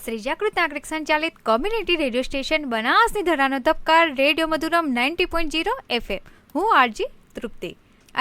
શ્રી જાગૃત નાગરિક સંચાલિત community radio station બનાસની ધરાનો ધબકાર રેડિયો મધુરમ 90.0 FM. હું આરજી તૃપ્તિ.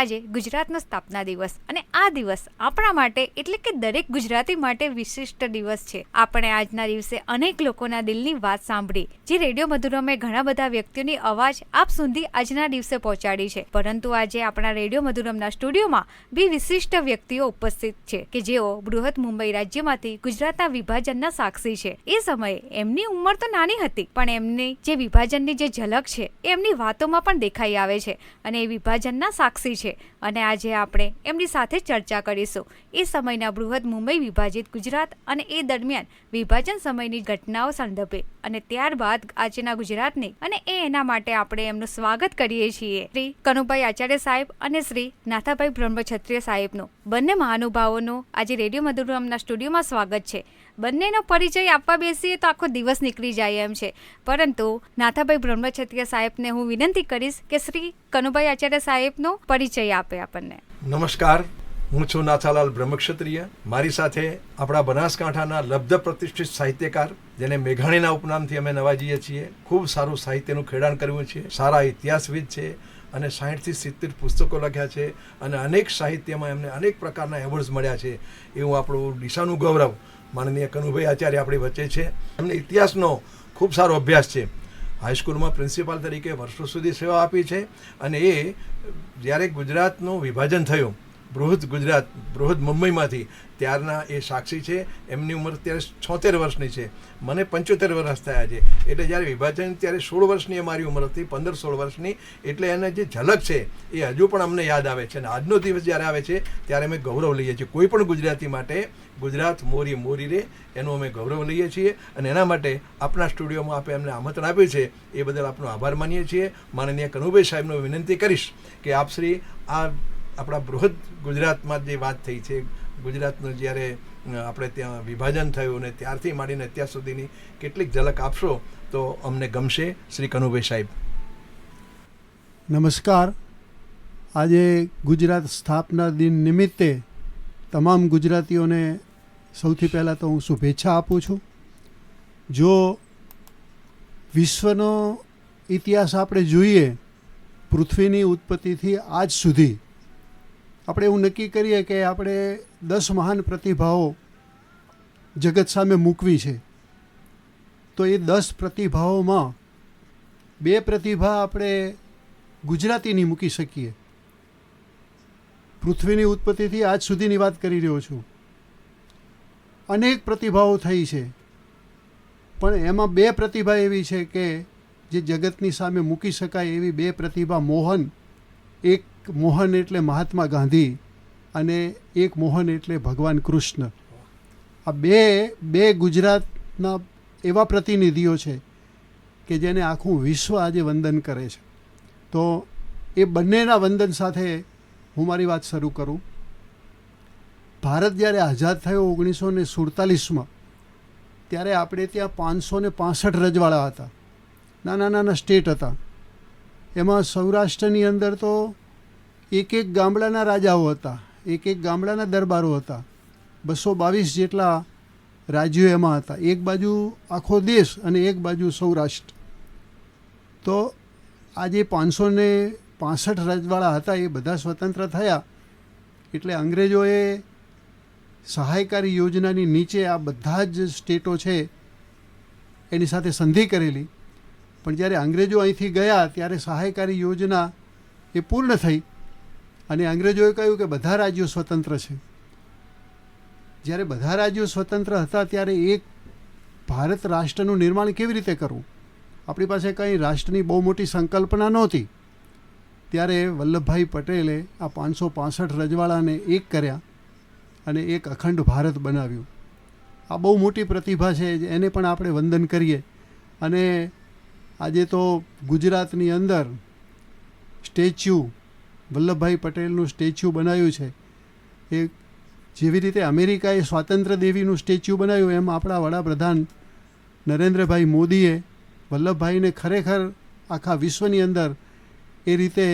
આજે ગુજરાતનો સ્થાપના દિવસ અને આ દિવસ આપણા માટે એટલે કે દરેક ગુજરાતી માટે વિશિષ્ટ દિવસ છે. આપણે આજના દિવસે અનેક લોકોના દિલની વાત સાંભળી, જે રેડિયો મધુરમે ઘણા બધા વ્યક્તિઓની અવાજ આપ સુધી આજના દિવસે પહોંચાડી છે. પરંતુ આજે આપણા રેડિયો મધુરમના સ્ટુડિયોમાં બે વિશિષ્ટ વ્યક્તિઓ ઉપસ્થિત છે કે જેઓ બૃહદ મુંબઈ રાજ્યમાંથી ગુજરાતના વિભાજનના સાક્ષી છે. એ સમયે એમની ઉંમર તો નાની હતી, પણ એમની જે વિભાજનની જે ઝલક છે એ એમની વાતોમાં પણ દેખાઈ આવે છે અને એ વિભાજનના સાક્ષી છે. અને આજે આપણે એમની સાથે ચર્ચા કરીશું એ સમયના બૃહદ મુંબઈ વિભાજિત ગુજરાત અને એ દરમિયાન વિભાજન સમયની ઘટનાઓ સંદર્ભે અને ત્યારબાદ આજના ગુજરાતની અને એના માટે આપણે એમનું સ્વાગત કરીએ છીએ શ્રી કનુભાઈ આચાર્ય સાહેબ અને શ્રી નાથાભાઈ બ્રહ્મક્ષત્રિય સાહેબનું. બંને મહાનુભાવોનું આજે રેડિયો મધુરમના સ્ટુડિયોમાં સ્વાગત છે. બંનેનો પરિચય આપવા બેસીએ તો આખો દિવસ નીકળી જાય એમ છે, પરંતુ નાથાભાઈ બ્રહ્મક્ષત્રિય સાહેબને હું વિનંતી કરીશ કે શ્રી કનુભાઈ આચાર્ય સાહેબનો પરિચય આપે આપણને. નમસ્કાર, હું છું નાથાલાલ બ્રહ્મક્ષત્રિય. મારી સાથે આપણા બનાસકાંઠાના લબ્ધ પ્રતિષ્ઠિત સાહિત્યકાર, જેને મેઘાણીના ઉપનામથી અમે નવાજીએ છીએ, ખૂબ સારું સાહિત્યનું ખેડાણ કર્યું છે, સારા ઇતિહાસવિદ છે અને 60થી 70 પુસ્તકો લખ્યા છે અને અનેક સાહિત્યમાં એમને અનેક પ્રકારના એવોર્ડ્સ મળ્યા છે. એવું આપણું ડીસાનું ગૌરવ માનનીય કનુભાઈ આચાર્ય આપણી વચ્ચે છે. એમને ઇતિહાસનો ખૂબ સારો અભ્યાસ છે. હાઈસ્કૂલમાં પ્રિન્સિપાલ તરીકે વર્ષો સુધી સેવા આપી છે અને એ જ્યારે ગુજરાતનું વિભાજન થયું, બૃહદ મુંબઈમાંથી, ત્યારના એ સાક્ષી છે. એમની ઉંમર અત્યારે 76 વર્ષની છે, મને 75 વર્ષ થયા છે. એટલે જ્યારે વિભાજન ત્યારે 16 વર્ષની અમારી ઉંમર હતી, 15-16 વર્ષની. એટલે એને જે ઝલક છે એ હજુ પણ અમને યાદ આવે છે અને આજનો દિવસ જ્યારે આવે છે ત્યારે અમે ગૌરવ લઈએ છીએ. કોઈ પણ ગુજરાતી માટે ગુજરાત મોરી મોરી રે એનું અમે ગૌરવ લઈએ છીએ અને એના માટે આપણા સ્ટુડિયોમાં આપણે એમને આમંત્રણ આપ્યું છે એ બદલ આપનો આભાર માનીએ છીએ. માનનીય કનુભાઈ સાહેબને વિનંતી કરીશ કે આપ શ્રી આ આપણા બૃહદ ગુજરાતમાં જે વાત થઈ છે, ગુજરાતનું જ્યારે આપણે ત્યાં વિભાજન થયું અને ત્યારથી માંડીને અત્યાર સુધીની કેટલીક ઝલક આપશો તો અમને ગમશે. શ્રી કનુભાઈ સાહેબ. નમસ્કાર. આજે ગુજરાત સ્થાપના દિન નિમિત્તે તમામ ગુજરાતીઓને સૌથી પહેલાં તો હું શુભેચ્છા આપું છું. જો વિશ્વનો ઇતિહાસ આપણે જોઈએ, પૃથ્વીની ઉત્પત્તિથી આજ સુધી આપણે એવું નક્કી કરીએ કે આપણે 10 મહાન પ્રતિભાઓ જગત સામે મૂકવી છે, તો એ 10 પ્રતિભાઓમાં 2 પ્રતિભા આપણે ગુજરાતીની મૂકી શકીએ. પૃથ્વીની ઉત્પત્તિથી આજ સુધીની વાત કરી રહ્યો છું. અનેક પ્રતિભાઓ થઈ છે, પણ એમાં 2 પ્રતિભા એવી છે કે જે જગતની સામે મૂકી શકાય એવી 2 પ્રતિભા. એક મોહન એટલે મહાત્મા ગાંધી અને એક મોહન એટલે ભગવાન કૃષ્ણ. આ બે ગુજરાતના એવા પ્રતિનિધિઓ છે કે જેને આખું વિશ્વ આજે વંદન કરે છે. તો એ બંનેના વંદન સાથે હું મારી વાત શરૂ કરું. ભારત જ્યારે આઝાદ થયો 1947માં, ત્યારે આપણે ત્યાં 565 રજવાડા હતા, નાના નાના સ્ટેટ હતા. એમાં સૌરાષ્ટ્રની અંદર તો એક ગામડાના રાજાઓ હતા, એક ગામડાના દરબારો હતા. 222 જેટલા રાજ્યો એમાં હતા. એક બાજુ આખો દેશ અને એક બાજુ સૌરાષ્ટ્ર. તો આ જે 565 રજવાડા હતા એ બધા સ્વતંત્ર થયા એટલે અંગ્રેજોએ સહાયકારી યોજનાની નીચે આ બધા જ સ્ટેટો છે એની સાથે સંધિ કરેલી. પણ જ્યારે અંગ્રેજો અહીંથી ગયા ત્યારે સહાયકારી યોજના એ પૂર્ણ થઈ અને અંગ્રેજોએ કહ્યું કે બધા રાજ્યો સ્વતંત્ર છે. જ્યારે બધા રાજ્યો સ્વતંત્ર હતા ત્યારે એક ભારત રાષ્ટ્રનું નિર્માણ કેવી રીતે કરવું? આપણી પાસે કંઈ રાષ્ટ્રની બહુ મોટી સંકલ્પના નહોતી. ત્યારે વલ્લભભાઈ પટેલે આ 565 રજવાડાને એક કર્યા અને એક અખંડ ભારત બનાવ્યું. આ બહુ મોટી પ્રતિભા છે, એને પણ આપણે વંદન કરીએ. અને આજે તો ગુજરાતની અંદર સ્ટેચ્યુ, વલ્લભભાઈ પટેલનું સ્ટેચ્યુ બનાવ્યું છે. એ જેવી રીતે અમેરિકાએ સ્વાતંત્ર્ય દેવીનું સ્ટેચ્યુ બનાવ્યું, એમ આપણા વડાપ્રધાન નરેન્દ્રભાઈ મોદીએ વલ્લભભાઈને ખરેખર આખા વિશ્વની અંદર એ રીતે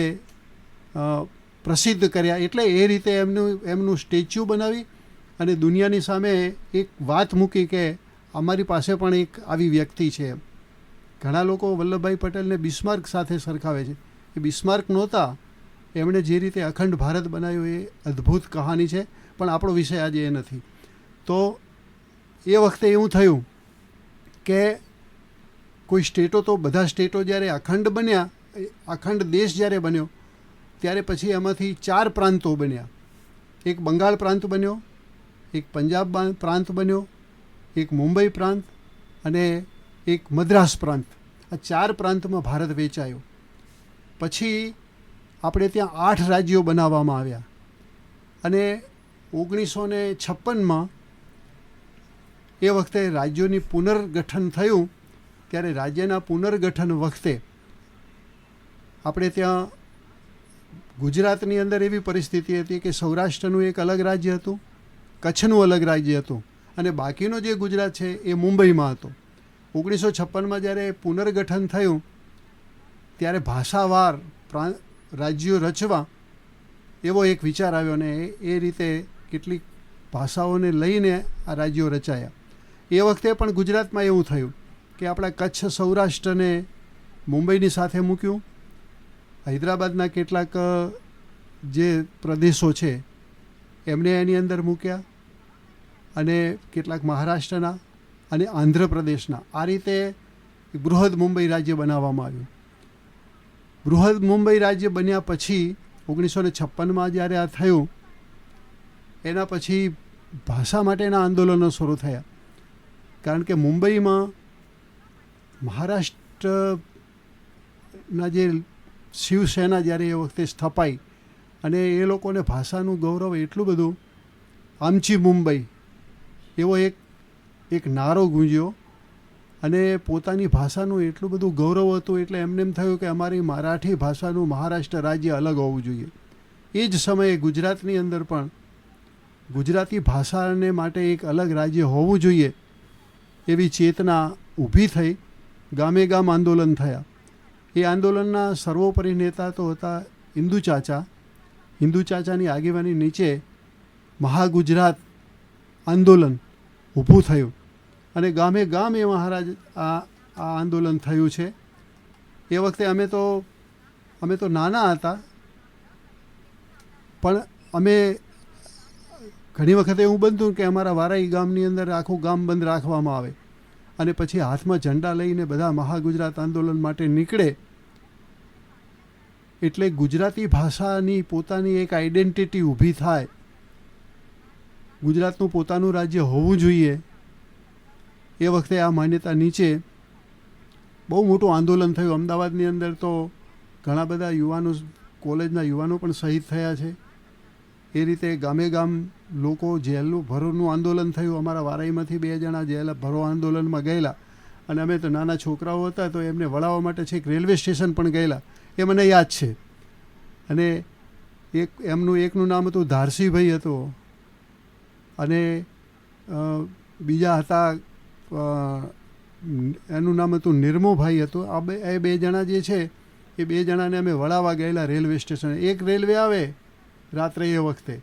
પ્રસિદ્ધ કર્યા. એટલે એ રીતે એમનું સ્ટેચ્યુ બનાવી અને દુનિયાની સામે એક વાત મૂકી કે અમારી પાસે પણ એક આવી વ્યક્તિ છે. ઘણા લોકો વલ્લભભાઈ પટેલને બિસ્માર્ક સાથે સરખાવે છે. એ બિસ્માર્ક નહોતા, એમણે જે રીતે અખંડ ભારત બનાવ્યું એ અદ્ભુત કહાની છે, પણ આપણો વિષય આજે એ નથી. તો એ વખતે એવું થયું કે કોઈ સ્ટેટો તો બધા સ્ટેટો જ્યારે અખંડ બન્યા, અખંડ દેશ જ્યારે બન્યો ત્યારે પછી એમાંથી 4 પ્રાંતો બન્યા. એક બંગાળ પ્રાંત બન્યો, એક પંજાબ પ્રાંત બન્યો, એક મુંબઈ પ્રાંત અને એક મદ્રાસ પ્રાંત. આ 4 પ્રાંતમાં ભારત વેચાયો. પછી આપણે ત્યાં 8 રાજ્યો બનાવવામાં આવ્યા અને 1956માં એ વખતે રાજ્યોની પુનર્ગઠન થયું. ત્યારે રાજ્યના પુનર્ગઠન વખતે આપણે ત્યાં ગુજરાતની અંદર એવી પરિસ્થિતિ હતી કે સૌરાષ્ટ્રનું એક અલગ રાજ્ય હતું, કચ્છનું અલગ રાજ્ય હતું અને બાકીનો જે ગુજરાત છે એ મુંબઈમાં હતો. 1956માં જ્યારે પુનર્ગઠન થયું ત્યારે ભાષાવાર રાજ્યો રચવા એવો એક વિચાર આવ્યો અને એ રીતે કેટલીક ભાષાઓને લઈને આ રાજ્યો રચાયા. એ વખતે પણ ગુજરાતમાં એવું થયું કે આપણા કચ્છ સૌરાષ્ટ્રને મુંબઈની સાથે મૂક્યું, હૈદરાબાદના કેટલાક જે પ્રદેશો છે એમને એની અંદર મૂક્યા અને કેટલાક મહારાષ્ટ્રના અને આંધ્રપ્રદેશના. આ રીતે બૃહદ મુંબઈ રાજ્ય બનાવવામાં આવ્યું. બૃહદ મુંબઈ રાજ્ય બન્યા પછી 1956માં જ્યારે આ થયું એના પછી ભાષા માટેના આંદોલનો શરૂ થયા. કારણ કે મુંબઈમાં મહારાષ્ટ્રના જે શિવસેના જ્યારે એ વખતે સ્થપાઈ અને એ લોકોને ભાષાનું ગૌરવ એટલું બધું, આમચી મુંબઈ એવો એક નારો ગુંજ્યો અને પોતાની ભાષાનું એટલું બધું ગૌરવ હતું એટલે એમને એમ થયું કે અમારી મરાઠી ભાષાનું મહારાષ્ટ્ર રાજ્ય અલગ હોવું જોઈએ. એ જ સમયે ગુજરાતની અંદર પણ ગુજરાતી ભાષાને માટે એક અલગ રાજ્ય હોવું જોઈએ એવી ચેતના ઊભી થઈ. ગામે ગામ આંદોલન થયા. એ આંદોલનના સર્વોપરી નેતા તો હતા હિન્દુ ચાચા. હિન્દુ ચાચાની આગેવાની નીચે મહાગુજરાત આંદોલન ઊભું થયું અને ગામે ગામ એ મહારાજ આ આંદોલન થયું છે. એ વખતે અમે તો નાના હતા, પણ અમે ઘણી વખતે એવું બનતું કે અમારા વારાઈ ગામની અંદર આખું ગામ બંધ રાખવામાં આવે અને પછી હાથમાં ઝંડા લઈને બધા મહાગુજરાત આંદોલન માટે નીકળે. એટલે ગુજરાતી ભાષાની પોતાની એક આઈડેન્ટિટી ઊભી થાય, ગુજરાતનું પોતાનું રાજ્ય હોવું જોઈએ. એ વખતે આ માન્યતા નીચે બહુ મોટું આંદોલન થયું. અમદાવાદની અંદર તો ઘણા બધા યુવાનો, કોલેજના યુવાનો પણ શહીદ થયા છે. એ રીતે ગામે ગામ લોકો જેલનું ભરોનું આંદોલન થયું. અમારા વારાઈમાંથી 2 જણા જેલ ભરો આંદોલનમાં ગયેલા અને અમે તો નાના છોકરાઓ હતા તો એમને વળાવવા માટે છેક રેલવે સ્ટેશન પણ ગયેલા, એ મને યાદ છે. અને એકનું નામ હતું ધારસીભાઈ હતો અને બીજા હતા એનું નામ હતું નિર્મોભાઈ હતું. એ 2 જણા જે છે એ 2 જણાને અમે વળાવવા ગયેલા રેલવે સ્ટેશન. એક રેલવે આવે રાત્રે એ વખતે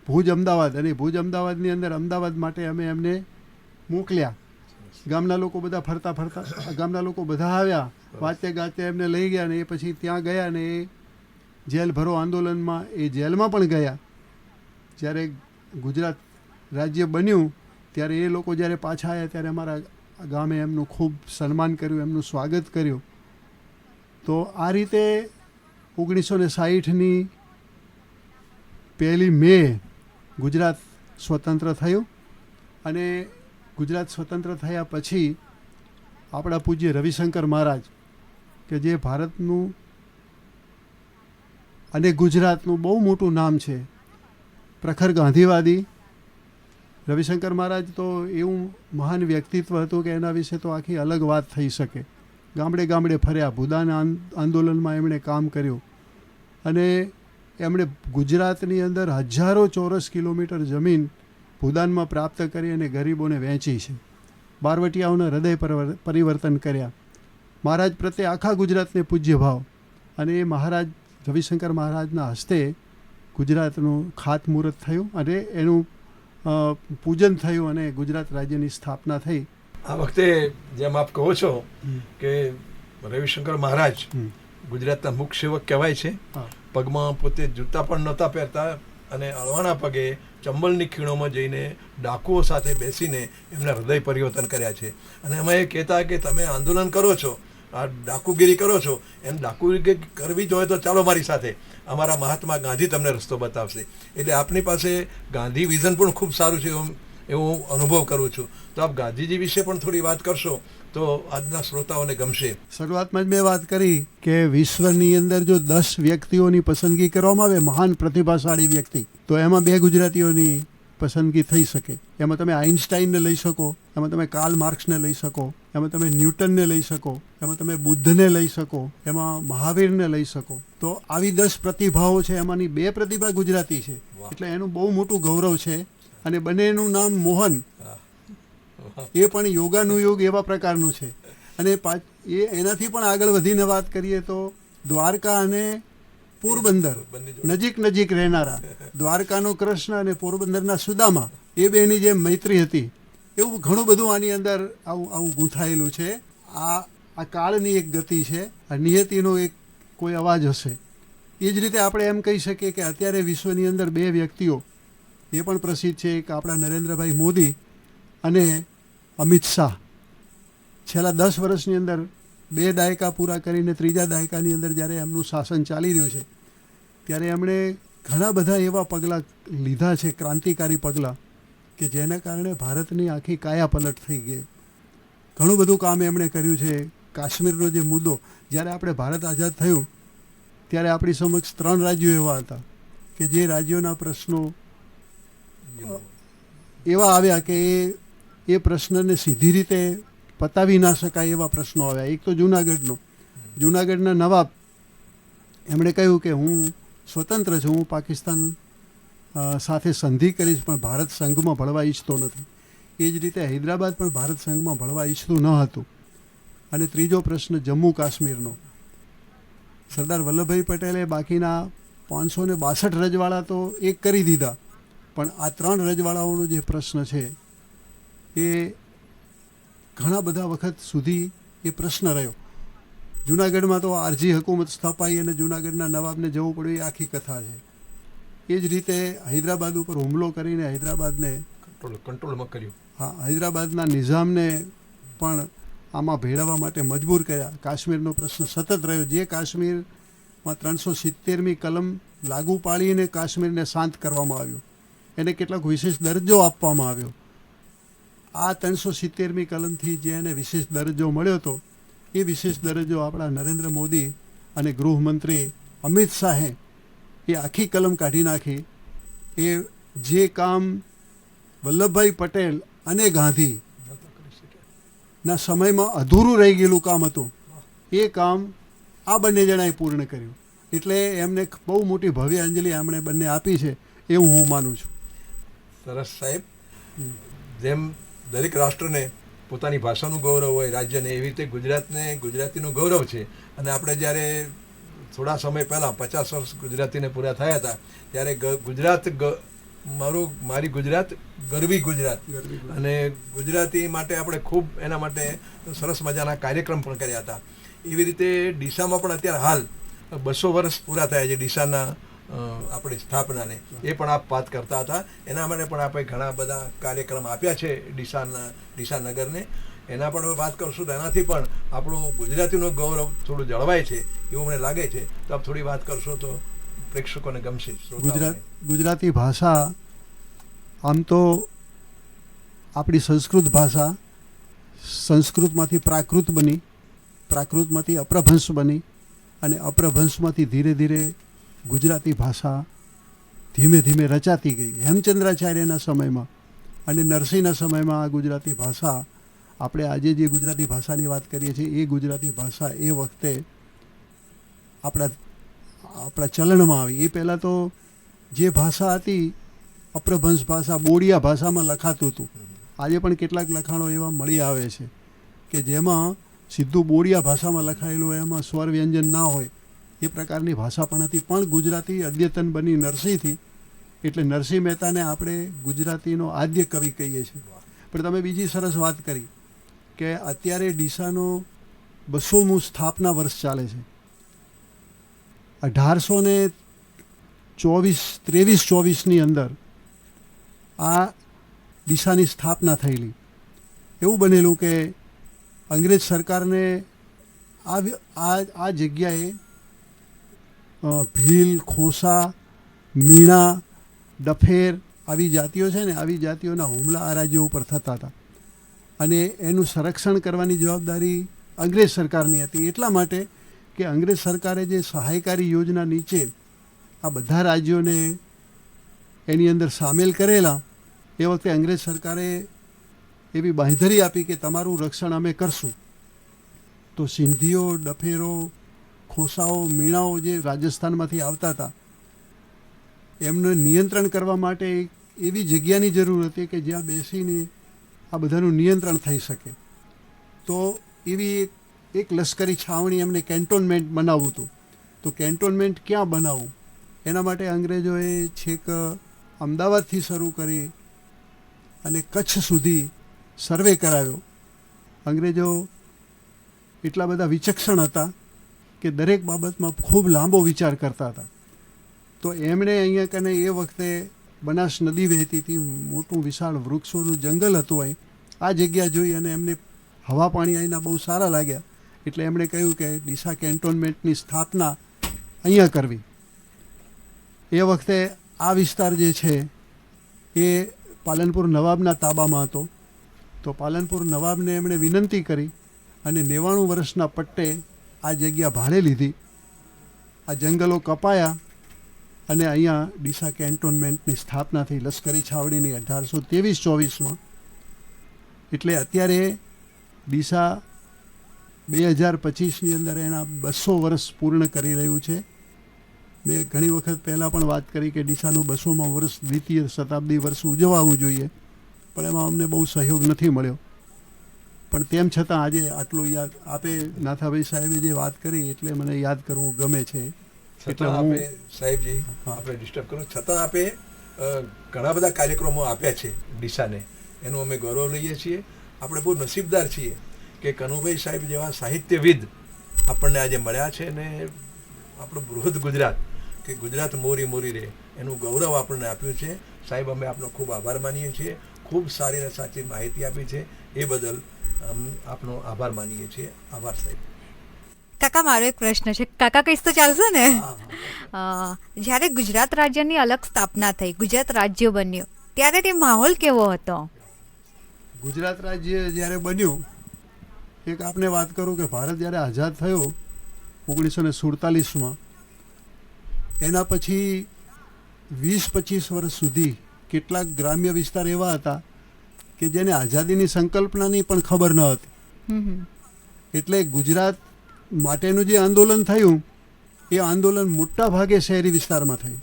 ભુજ અમદાવાદ, અને ભુજ અમદાવાદની અંદર અમદાવાદ માટે અમે એમને મોકલ્યા. ગામના લોકો બધા ફરતા ગામના લોકો બધા આવ્યા, વાતે ગાતે એમને લઈ ગયા ને એ પછી ત્યાં ગયા ને એ જેલ ભરો આંદોલનમાં એ જેલમાં પણ ગયા. જ્યારે ગુજરાત રાજ્ય બન્યું ત્યારે એ લોકો જ્યારે પાછા આવ્યા ત્યારે અમારા ગામે એમનું ખૂબ સન્માન કર્યું, એમનું સ્વાગત કર્યું. તો આ રીતે 1960ની 1 મે ગુજરાત સ્વતંત્ર થયું અને ગુજરાત સ્વતંત્ર થયા પછી આપણા પૂજ્ય રવિશંકર મહારાજ કે જે ભારતનું અને ગુજરાતનું બહુ મોટું નામ છે, પ્રખર ગાંધીવાદી રવિશંકર મહારાજ તો એવું મહાન વ્યક્તિત્વ હતું કે એના વિશે તો આખી અલગ વાત થઈ શકે. ગામડે ગામડે ફર્યા, ભૂદાન આંદોલનમાં એમણે કામ કર્યું અને એમણે ગુજરાતની અંદર 1000 ચોરસ કિલોમીટર જમીન ભૂદાનમાં પ્રાપ્ત કરી અને ગરીબોને વહેંચી છે. બારવટિયાઓના હૃદય પરિવર્તન કર્યા. મહારાજ પ્રત્યે આખા ગુજરાતને પૂજ્ય ભાવ અને એ મહારાજ રવિશંકર મહારાજના હસ્તે ગુજરાતનું ખાતમુહૂર્ત થયું અને એનું પૂજન થયું અને ગુજરાત રાજ્યની સ્થાપના થઈ આ વખતે જેમ આપ કહો છો કે રવિશંકર મહારાજ ગુજરાતના મુખ્ય સેવક કહેવાય છે. હા. પગમાં પોતે જૂતા પણ નહોતા પહેરતા અને અળવાના પગે ચંબલની ખીણોમાં જઈને ડાકુઓ સાથે બેસીને એમના હૃદય પરિવર્તન કર્યા છે. અને અમે એ કહેતા કે તમે આંદોલન કરો છો, આ ડાકુગીરી કરો છો, એમ ડાકુગીરી કરવી જ હોય તો ચાલો મારી સાથે, અમારા મહાત્મા ગાંધી તમને રસ્તો બતાવશે. એટલે આપની પાસે ગાંધી વિઝન પણ ખૂબ સારું છે એવું અનુભવ કરું છું. તો આપ ગાંધીજી વિશે પણ થોડી વાત કરશો તો આજના શ્રોતાઓને ગમશે. શરૂઆતમાં જ મેં વાત કરી કે વિશ્વની અંદર જો 10 વ્યક્તિઓની પસંદગી કરવામાં આવે, મહાન પ્રતિભાશાળી વ્યક્તિ, તો એમાં 2 ગુજરાતીઓની પસંદગી થઈ શકે. એમાં તમે આઇન્સ્ટાઈનને લઈ શકો, એમાં તમે કાર્લ માર્ક્સને લઈ શકો, એમાં તમે ન્યૂટનને લઈ શકો, એમાં તમે બુદ્ધને લઈ શકો, એમાં મહાવીરને લઈ શકો. તો આવી 10 પ્રતિભાઓ છે, એમાંની 2 પ્રતિભા ગુજરાતી છે. એટલે એનું બહુ મોટું ગૌરવ છે. અને બંનેનું નામ મોહન, એ પણ યોગાનુયોગ એવા પ્રકારનું છે. અને એનાથી પણ આગળ વધીને વાત કરીએ તો દ્વારકા અને પોરબંદર નજીક નજીક રહેનારા, દ્વારકાનો કૃષ્ણ અને પોરબંદરના સુદામા, એ બેની જે મૈત્રી હતી, એવું ઘણું બધું આની અંદર આવું ગૂંથાયેલું છે. આ કાળની એક ગતિ છે, આ નિયતિનો એક કોઈ અવાજ હશે. એ જ રીતે આપણે એમ કહી શકીએ કે અત્યારે વિશ્વની અંદર 2 વ્યક્તિઓ એ પણ પ્રસિદ્ધ છે, એક આપણા નરેન્દ્રભાઈ મોદી અને અમિત શાહ. છેલ્લા 10 વર્ષની અંદર 2 દાયકા પૂરા કરીને 3જા દાયકાની અંદર જ્યારે એમનું શાસન ચાલી રહ્યું છે, ત્યારે એમણે ઘણા બધા એવા પગલાં લીધા છે, ક્રાંતિકારી પગલાં, કે જેના કારણે ભારતની આખી કાયાપલટ થઈ ગઈ. ઘણું બધું કામ એમણે કર્યું છે. કાશ્મીરનો જે મુદ્દો, જ્યારે આપણે ભારત આઝાદ થયું ત્યારે આપણી સમક્ષ 3 રાજ્યો એવા હતા કે જે રાજ્યોના પ્રશ્નો એવા આવ્યા કે એ પ્રશ્નને સીધી રીતે પતાવી ના શકાય એવા પ્રશ્નો આવ્યા. એક તો જૂનાગઢના નવાબ, એમણે કહ્યું કે હું સ્વતંત્ર છું, હું પાકિસ્તાન સાથે સંધિ કરીશ, પણ ભારત સંઘમાં ભળવા ઈચ્છતો નથી. એ જ રીતે હૈદરાબાદ પણ ભારત સંઘમાં ભળવા ઈચ્છતું ન હતું. અને ત્રીજો પ્રશ્ન જમ્મુ કાશ્મીરનો, સરદાર વલ્લભભાઈ પટેલે બાકીના 562 રજવાડા તો એક કરી દીધા, પણ આ 3 રજવાડાઓનો જે પ્રશ્ન છે એ ઘણા બધા વખત સુધી એ પ્રશ્ન રહ્યો. જૂનાગઢમાં તો આરજી હુકુમત સ્થપાઈ અને જૂનાગઢના નવાબને જવું પડ્યું, એ આખી કથા છે. એ જ રીતે હૈદરાબાદ ઉપર હુમલો કરીને હૈદરાબાદને કંટ્રોલમાં કર્યું. હા, હૈદરાબાદના નિઝામને પણ આમાં ભેળવવા માટે મજબૂર કર્યા. કાશ્મીરનો પ્રશ્ન સતત રહ્યો. જે કાશ્મીરમાં 370મી કલમ લાગુ પાડીને કાશ્મીરને શાંત કરવામાં આવ્યું, એને કેટલાક વિશેષ દરજ્જો આપવામાં આવ્યો. આ 370મી કલમથી જે એને વિશેષ દરજ્જો મળ્યો હતો, એ વિશેષ દરજ્જો આપણા નરેન્દ્ર મોદી અને ગૃહમંત્રી અમિત શાહે એ આખી કલમ કાઢી નાખી. એ જે કામ વલ્લભભાઈ પટેલ અને ગાંધી ના સમયમાં અધૂરું રહી ગયેલું કામ હતું, એ કામ આ બંને જણાએ પૂર્ણ કર્યું. એટલે એમને બહુ મોટી ભવ્ય અંજલિ એમણે બંને આપી છે, એવું હું માનું છું. સરસ સાહેબ. જેમ દરેક રાષ્ટ્રને પોતાની ભાષાનું ગૌરવ હોય, રાજ્યને, એવી રીતે ગુજરાતને ગુજરાતીનું ગૌરવ છે. અને આપણે જ્યારે થોડા સમય પહેલાં 50 વર્ષ ગુજરાતીને પૂરા થયા હતા, ત્યારે ગુજરાત મારી ગુજરાત ગરવી ગુજરાત, અને ગુજરાતી માટે આપણે ખૂબ એના માટે સરસ મજાના કાર્યક્રમ પણ કર્યા હતા. એવી રીતે ડીસામાં પણ અત્યારે હાલ 200 વર્ષ પૂરા થયા છે ડીસાના આપણી સ્થાપનાને, એ પણ આપ વાત કરતા હતા. એના માટે પણ આપણે ઘણા બધા કાર્યક્રમ આપ્યા છે ડીસા નગરને. એના પણ વાત કરશું તો એનાથી પણ આપણું ગુજરાતીનું ગૌરવ થોડું જળવાય છે એવું મને લાગે છે. તો આપ થોડી વાત કરશો તો પ્રેક્ષકોને ગમશે. ગુજરાતી ભાષા આમ તો આપણી સંસ્કૃત ભાષા, સંસ્કૃતમાંથી પ્રાકૃત બની, પ્રાકૃતમાંથી અપ્રભંશ બની, અને અપ્રભંશમાંથી ધીરે ધીરે ગુજરાતી ભાષા ધીમે ધીમે રચાતી ગઈ. હેમચંદ્રાચાર્યના સમયમાં અને નરસિંહના સમયમાં આ ગુજરાતી ભાષા, આપણે આજે જે ગુજરાતી ભાષાની વાત કરીએ છીએ, એ ગુજરાતી ભાષા એ વખતે આપણા ચલણમાં આવી. એ પહેલાં તો જે ભાષા હતી અપ્રભંશ ભાષા, બોડિયા ભાષામાં લખાતું હતું. આજે પણ કેટલાક લખાણો એવા મળી આવે છે કે જેમાં સીધું બોડિયા ભાષામાં લખાયેલું હોય, એમાં સ્વર વ્યંજન ના હોય, એ પ્રકારની ભાષા પણ હતી. પણ ગુજરાતી અદ્યતન બની નરસિંહથી, એટલે નરસિંહ મહેતાને આપણે ગુજરાતીનો આદ્ય કવિ કહીએ છીએ. પણ તમે બીજી સરસ વાત કરી કે અત્યારે ડીસાનો 200મું સ્થાપના વર્ષ ચાલે છે. 1823-24ની અંદર આ ડીસાની સ્થાપના થયેલી. એવું બનેલું કે અંગ્રેજ સરકારને આ જગ્યાએ ભીલ, ખોસા, મીણા, ડફેર આવી જાતિઓ છે ને, આવી જાતિઓના હુમલા આ રાજ્યો ઉપર થતા હતા અને એનું સંરક્ષણ કરવાની જવાબદારી અંગ્રેજ સરકારની હતી. એટલા માટે કે અંગ્રેજ સરકારે જે સહાયકારી યોજના નીચે આ બધા રાજ્યોને એની અંદર સામેલ કરેલા, એ વખતે અંગ્રેજ સરકારે એવી બાંહેધરી આપી કે તમારું રક્ષણ અમે કરશું. તો સિંધીઓ, ડફેરો, ખોસાઓ, મીણાઓ જે રાજસ્થાનમાંથી આવતા હતા એમને નિયંત્રણ કરવા માટે એવી જગ્યાની જરૂર હતી કે જ્યાં બેસીને આ બધાનું નિયંત્રણ થઈ શકે. તો એવી એક લશ્કરી છાવણી એમને કેન્ટોનમેન્ટ બનાવવું હતું. તો કેન્ટોનમેન્ટ ક્યાં બનાવવું એના માટે અંગ્રેજોએ છેક અમદાવાદથી શરૂ કરી અને કચ્છ સુધી સર્વે કરાવ્યો. અંગ્રેજો એટલા બધા વિચક્ષણ હતા કે દરેક બાબતમાં ખૂબ લાંબો વિચાર કરતા હતા. તો એમણે અહીંયા કને એ વખતે બનાસ નદી વહેતી હતી, મોટું વિશાળ વૃક્ષોનું જંગલ હતું અહીં. આ જગ્યા જોઈ અને એમને હવા પાણી અહીંના બહુ સારા લાગ્યા, એટલે એમણે કહ્યું કે ડીસા કેન્ટોનમેન્ટની સ્થાપના અહીંયા કરવી. એ વખતે આ વિસ્તાર જે છે એ પાલનપુર નવાબના તાબામાં હતો. તો પાલનપુર નવાબને એમણે વિનંતી કરી અને 99 વર્ષના પટ્ટે આ જગ્યા ભાડે લીધી. આ જંગલો કપાયા અને અહીંયા ડીસા કેન્ટોનમેન્ટની સ્થાપના થઈ લશ્કરી છાવણીની 1823-24માં. એટલે અત્યારે ડીસા 2025ની અંદર એના 200 વર્ષ પૂર્ણ કરી રહ્યું છે. મેં ઘણી વખત પહેલાં પણ વાત કરી કે ડીસાનું 200માં વર્ષ દ્વિતીય શતાબ્દી વર્ષ ઉજવવું જોઈએ, પણ એમાં અમને બહુ સહયોગ નથી મળ્યો. પણ તેમ છતાં આજે આટલું યાદ આપે નાથાભાઈ સાહેબે જે વાત કરી એટલે મને યાદ કરવું ગમે છે. એટલે આપે સાહેબજી આપણે ડિસ્ટર્બ કરું છતાં આપે ઘણા બધા કાર્યક્રમો આપ્યા છે ડીસાને, એનું અમે ગૌરવ લઈએ છીએ. આપણે બહુ નસીબદાર છીએ કે કનુભાઈ સાહેબ જેવા સાહિત્યવિદ આપણને આજે મળ્યા છે ને આપણું બૃહદ ગુજરાત કે ગુજરાત મોરી મોરી રહે એનું ગૌરવ આપણને આપ્યું છે. સાહેબ અમે આપનો ખૂબ આભાર માનીએ છીએ. ખૂબ સારી અને સાચી માહિતી આપી છે એ બદલ આપનો આભાર માનીએ છીએ. આભાર સાહેબ. કાકા, મારો એક પ્રશ્ન છે. કાકા કહીશ તો ચાલશે ને? જ્યારે ગુજરાત રાજ્યની અલગ સ્થાપના થઈ, ગુજરાત રાજ્ય બન્યું, ત્યારે તે માહોલ કેવો હતો? ગુજરાત રાજ્ય જ્યારે બન્યું, એક આપને વાત કરું કે ભારત જ્યારે આઝાદ થયો 1947માં, એના પછી 20-25 વર્ષ સુધી કેટલાક ગ્રામ્ય વિસ્તાર એવા હતા કે જેને આઝાદીની સંકલ્પનાની પણ ખબર ન હતી. એટલે ગુજરાત માટેનું જે આંદોલન થયું એ આંદોલન મોટા ભાગે શહેરી વિસ્તારમાં થયું.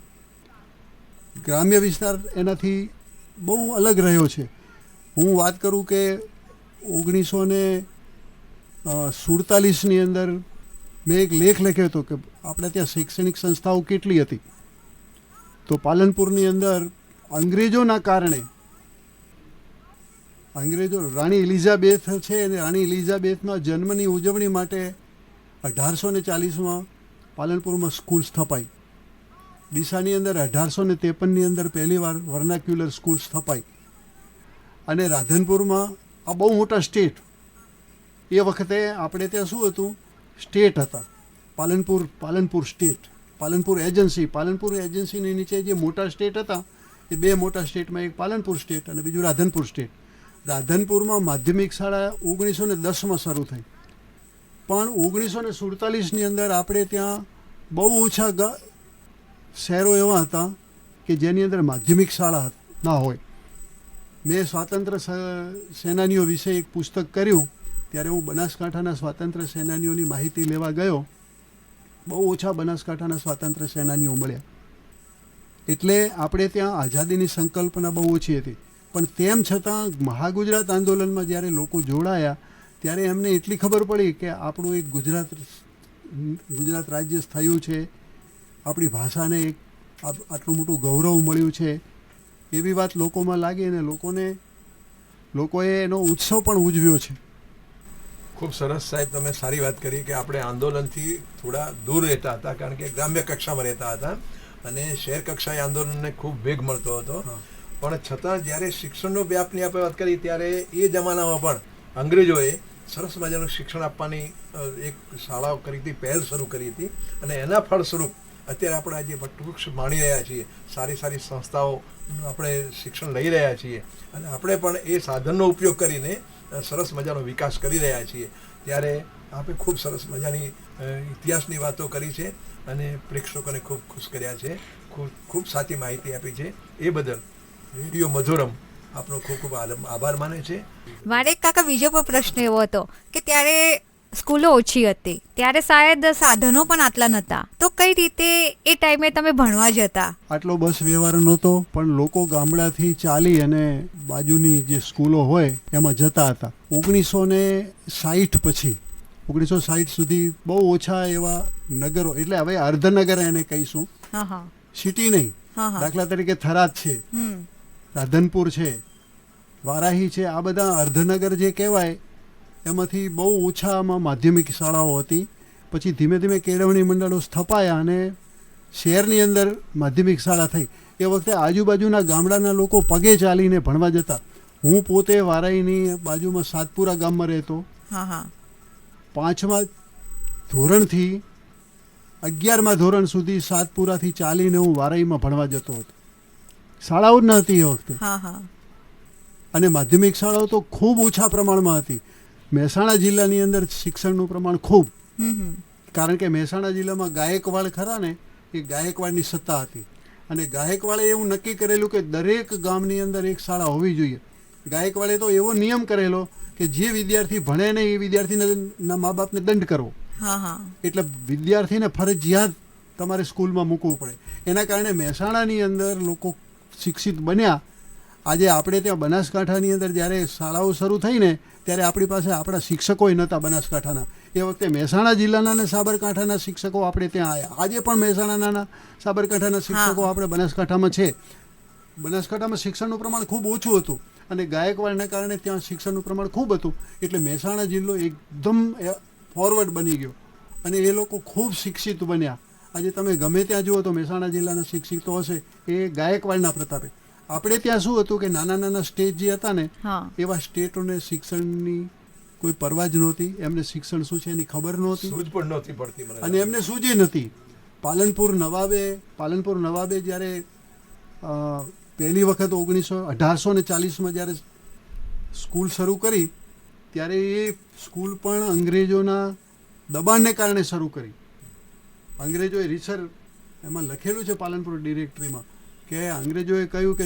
ગ્રામ્ય વિસ્તાર એનાથી બહુ અલગ રહ્યો છે. હું વાત કરું કે 1947ની અંદર મેં એક લેખ લખ્યો હતો કે આપણે ત્યાં શૈક્ષણિક સંસ્થાઓ કેટલી હતી. તો પાલનપુરની અંદર અંગ્રેજોના કારણે રાણી એલિઝાબેથ છે અને રાણી એલિઝાબેથના જન્મની ઉજવણી માટે 1840માં પાલનપુરમાં સ્કૂલ સ્થપાઈ. ડીસાની અંદર 1853ની અંદર પહેલીવાર વર્નાક્યુલર સ્કૂલ સ્થપાઈ. અને રાધનપુરમાં આ બહુ મોટા સ્ટેટ, એ વખતે આપણે ત્યાં શું હતું, સ્ટેટ હતા. પાલનપુર સ્ટેટ, પાલનપુર એજન્સીની નીચે જે મોટા સ્ટેટ હતા એ 2 મોટા સ્ટેટમાં એક પાલનપુર સ્ટેટ અને બીજું રાધનપુર સ્ટેટ. રાધનપુરમાં માધ્યમિક શાળા 1910માં શરૂ થઈ, પણ 1947ની અંદર આપણે ત્યાં બહુ ઓછા શહેરો એવા હતા કે જેની અંદર માધ્યમિક શાળા ના હોય. મેં સ્વાતંત્ર્ય સેનાનીઓ વિશે એક પુસ્તક કર્યું ત્યારે હું બનાસકાંઠાના સ્વાતંત્ર્ય સેનાનીઓની માહિતી લેવા ગયો. બહુ ઓછા બનાસકાંઠાના સ્વાતંત્ર્ય સેનાનીઓ મળ્યા. એટલે આપણે ત્યાં આઝાદીની સંકલ્પના બહુ ઓછી હતી. પણ તેમ છતાં મહાગુજરાત આંદોલનમાં જ્યારે લોકો જોડાયા ત્યારે એમને એટલી ખબર પડી કે આપણું એક ગુજરાત રાજ્ય થયું છે, આપણી ભાષાને એક આટલું મોટું ગૌરવ મળ્યું છે, એવી વાત લોકોમાં લાગી અને લોકોએ એનો ઉત્સવ પણ ઉજવ્યો છે. ખૂબ સરસ સાહેબ, તમે સારી વાત કરી કે આપણે આંદોલનથી થોડા દૂર રહેતા હતા, કારણ કે ગ્રામ્ય કક્ષામાં રહેતા હતા અને શહેર કક્ષાએ આંદોલનને ખૂબ વેગ મળતો હતો. પણ છતાં જ્યારે શિક્ષણનો વ્યાપની આપણે વાત કરી ત્યારે એ જમાનામાં પણ અંગ્રેજોએ સરસ મજાનું શિક્ષણ આપવાની એક શાળાઓ કરી હતી, પહેલ શરૂ કરી હતી અને એના ફળ સ્વરૂપ અત્યારે આપણે આજે વટવૃક્ષ માણી રહ્યા છીએ, સારી સારી સંસ્થાઓનું આપણે શિક્ષણ લઈ રહ્યા છીએ અને આપણે પણ એ સાધનનો ઉપયોગ કરીને સરસ મજાનો વિકાસ કરી રહ્યા છીએ. ત્યારે આપણે ખૂબ સરસ મજાની ઇતિહાસની વાતો કરી છે અને પ્રેક્ષકોને ખૂબ ખુશ કર્યા છે, ખૂબ સાચી માહિતી આપી છે. એ બદલ રેડિયો મધુરમ આપનો ખૂબ ખૂબ આભાર માને છે. મારે કાકા બીજો પણ પ્રશ્ન એવો હતો કે ત્યારે સ્કૂલો ઓછી હતી, ત્યારે શાયદ સાધનો પણ આટલા નહોતા, તો કઈ રીતે એ ટાઈમે તમે ભણવા જતા? આટલો બસ વ્યવહાર નહોતો, પણ લોકો ગામડાથી ચાલી અને બાજુની જે સ્કૂલો હોય એમાં જતા હતા. 1960 પછી 1960 સુધી બહુ ઓછા એવા નગરો, એટલે હવે અર્ધનગર એને કહીશું, હા હા, સિટી નહીં. હા હા, દાખલા તરીકે થરાદ છે, રાધનપુર છે, વારાહી છે, આ બધા અર્ધનગર જે કહેવાય એમાંથી બહુ ઓછામાં માધ્યમિક શાળાઓ હતી. પછી ધીમે ધીમે કેળવણી મંડળો સ્થપાયા અને શહેરની અંદર માધ્યમિક શાળા થઈ. એ વખતે આજુબાજુના ગામડાના લોકો પગે ચાલીને ભણવા જતા. હું પોતે વારાહીની બાજુમાં સાતપુરા ગામમાં રહેતો. હા હા, 5મા ધોરણથી 11મા ધોરણ સુધી સાતપુરાથી ચાલીને હું વારાહીમાં ભણવા જતો હતો. શાળાઓ જ ન હતી એ વખતે, હા હા, અને માધ્યમિક શાળાઓ તો ખૂબ ઓછા પ્રમાણમાં હતી. મહેસાણા જિલ્લાની અંદર શિક્ષણનું પ્રમાણ ખૂબ, કારણ કે મહેસાણા જિલ્લામાં ગાયકવાડ ખરા ને, એ ગાયકવાડની સત્તા હતી અને ગાયકવાડે એવું નક્કી કરેલું કે દરેક ગામની અંદર એક શાળા હોવી જોઈએ. ગાયકવાડે તો એવો નિયમ કરેલો કે જે વિદ્યાર્થી ભણે નહીં એ વિદ્યાર્થીના મા બાપને દંડ કરવો. હા હા, એટલે વિદ્યાર્થીને ફરજિયાત તમારે સ્કૂલમાં મૂકવું પડે. એના કારણે મહેસાણાની અંદર લોકો શિક્ષિત બન્યા. આજે આપણે ત્યાં બનાસકાંઠાની અંદર જ્યારે શાળાઓ શરૂ થઈ ને ત્યારે આપણી પાસે આપણા શિક્ષકોય નહોતા બનાસકાંઠાના. એ વખતે મહેસાણા જિલ્લાના અને સાબરકાંઠાના શિક્ષકો આપણે ત્યાં આવ્યા. આજે પણ મહેસાણાના સાબરકાંઠાના શિક્ષકો આપણે બનાસકાંઠામાં છે. બનાસકાંઠામાં શિક્ષણનું પ્રમાણ ખૂબ ઓછું હતું અને ગાયકવાડના કારણે ત્યાં શિક્ષણનું પ્રમાણ ખૂબ હતું. એટલે મહેસાણા જિલ્લો એકદમ ફોરવર્ડ બની ગયો અને એ લોકો ખૂબ શિક્ષિત બન્યા. આજે તમે ગમે ત્યાં જુઓ તો મહેસાણા જિલ્લાના શિક્ષિતો હશે એ ગાયકવાડના પ્રતાપે. આપણે ત્યાં શું હતું કે નાના નાના સ્ટેટ જે હતા ને એવા સ્ટેટોને શિક્ષણની કોઈ પરવા જ નહોતી. એમને શિક્ષણ શું છે એની ખબર નહોતી, સૂઝ પણ નહોતી પડતી મને, અને એમને સૂઝી નથી. પાલનપુર નવાબે જ્યારે પહેલી વખત 1840માં જ્યારે સ્કૂલ શરૂ કરી ત્યારે એ સ્કૂલ પણ અંગ્રેજોના દબાણને કારણે શરૂ કરી. અંગ્રેજોએ રીસર એમાં લખેલું છે પાલનપુર ડિરેક્ટરીમાં કે અંગ્રેજોએ કહ્યું કે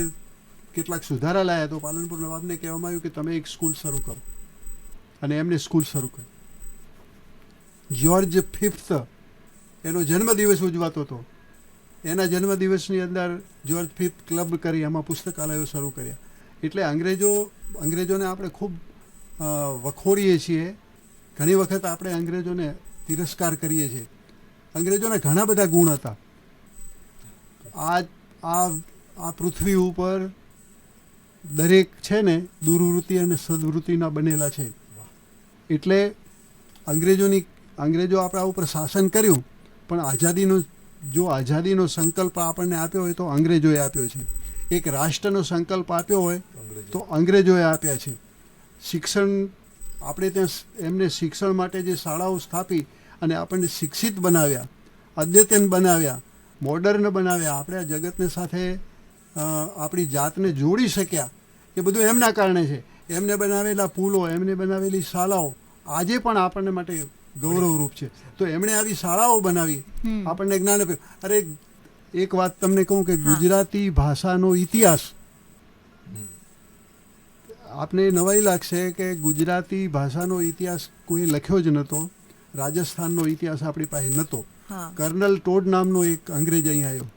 કેટલાક સુધારા લાયા, તો પાલનપુર નવાબને કહેવામાં આવ્યું કે તમે એક સ્કૂલ શરૂ કરો, અને એમને સ્કૂલ શરૂ કરી. જ્યોર્જ 5th એનો જન્મદિવસ ઉજવાતો હતો. એના જન્મદિવસની અંદર જ્યોર્જ 5th ક્લબ કરી, એમાં પુસ્તકાલયો શરૂ કર્યા. એટલે અંગ્રેજોને આપણે ખૂબ વખોડીએ છીએ. ઘણી વખત આપણે અંગ્રેજોને તિરસ્કાર કરીએ છીએ. અંગ્રેજોના ઘણા બધા ગુણ હતા. આ પૃથ્વી ઉપર દરેક છે ને દુર્વૃત્તિ અને સદવૃત્તિના બનેલા છે. એટલે અંગ્રેજો આપણા ઉપર શાસન કર્યું, પણ આઝાદીનો સંકલ્પ આપણને આપ્યો હોય તો અંગ્રેજોએ આપ્યો છે. એક રાષ્ટ્રનો સંકલ્પ આપ્યો હોય તો અંગ્રેજોએ આપ્યા છે. શિક્ષણ આપણે ત્યાં એમને શિક્ષણ માટે જે શાળાઓ સ્થાપી અને આપણને શિક્ષિત બનાવ્યા, અદ્યતન બનાવ્યા, મોડર્ન બનાવ્યા, આપણે આ જગતને સાથે આપણી જાતને જોડી શક્યા, એ બધું એમના કારણે છે. એમને બનાવેલા પુલો, એમને બનાવેલી શાળાઓ આજે પણ આપણને માટે ગૌરવરૂપ છે. તો એમણે આવી શાળાઓ બનાવી, આપણને જ્ઞાન આપ્યું. અરે એક વાત તમને કહું કે ગુજરાતી ભાષાનો ઇતિહાસ, આપને નવાઈ લાગશે કે ગુજરાતી ભાષાનો ઇતિહાસ કોઈ લખ્યો જ નહોતો. રાજસ્થાનનો ઇતિહાસ આપણી પાસે નહોતો. કર્નલ ટોડ નામનો એક અંગ્રેજ અહીં આવ્યો.